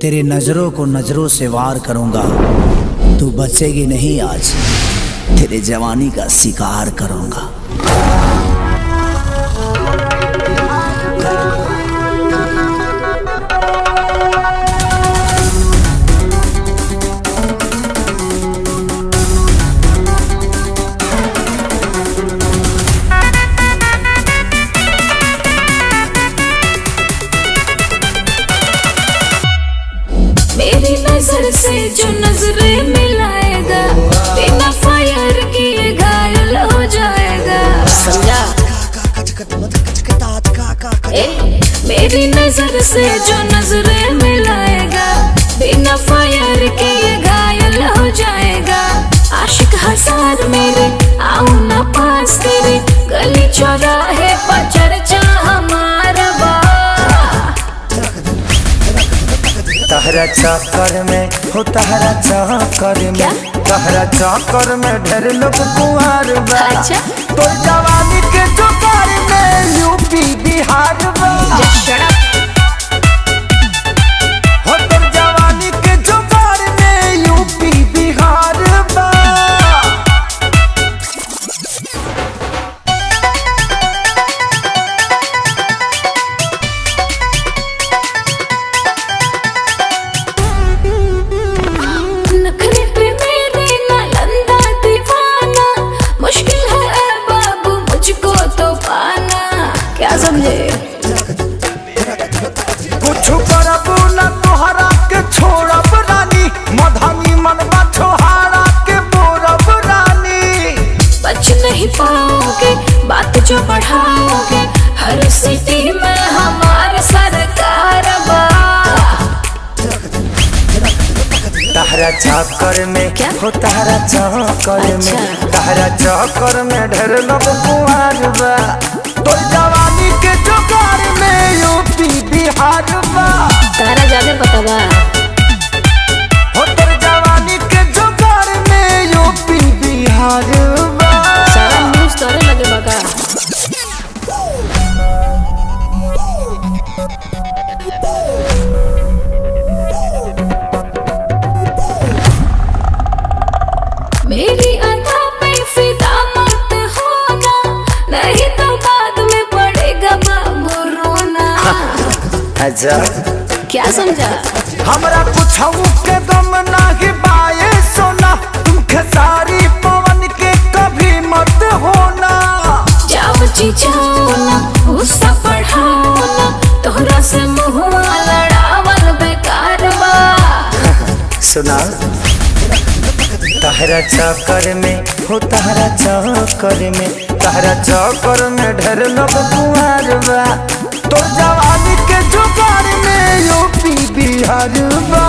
तेरे नजरों को नजरों से वार करूंगा, तू बचेगी नहीं आज, तेरे जवानी का शिकार करूंगा। मेरी नजर से जो नजरें मिलाएगा, बिना फायर किए घायल हो जाएगा। समझा? मेरी नजर से जो नजरें मिलाएगा, बिना फायर किए घायल हो जाएगा। आशिक हजार मेरे, आओ ना पास तेरे, गली चौराहे पर चर्चा हमारा बा। तहरा चक्कर में हो, तहरा चक्कर में, तहरा चक्कर में ढेर लोग कुंवार बा। अच्छा? तो जवानी के जुगाड़ में यूपी बिहार बा। हो तो जवानी के जुगाड़ में यूपी बिहार बा। नखरे पे मेरे नालंदा दीवाना, मुश्किल है बाबू मुझको तो पाना। क्या समझे? कुछ करबू न तोहरा के छोड़ब रानी, मधानी मनवा छोहारा के बोरब रानी। बच नहीं पाओगे बात जो बढ़ाओगे, हर सिटी में हमारा सरकार बा। तहरा चक्कर में क्या? हो, तहरा चक्कर में, अच्छा। तहरा चक्कर में ढेर लोग कुंवार बा। तो जवानी के जुगाड़ में यूपी बिहार बा। तारा ज्यादा पता बा। हो तो जवानी के जुगाड़ में यूपी बिहार बा। सारा न्यूज़ तोरे लगे बका। मेरी अदा पे फिदा मत होना, नहीं तो बाद में पड़ेगा बाबू रोना। अच्छा, क्या समझा? हमरा कुछ के दम नाही बाए सोना, तुम खेसारी पवन के कभी मत होना। जाओ जी जाओ ना, गुस्सा बढ़ाओ ना, तोहरा से मुहुआ लड़ावल बेकार बा। सुना, तहरा चक्कर में हो, तहरा चक्कर में, तहरा चक्कर में ढेर लोग कुंवार बा। तो जवानी के जुगाड़ में यूपी बिहार बा।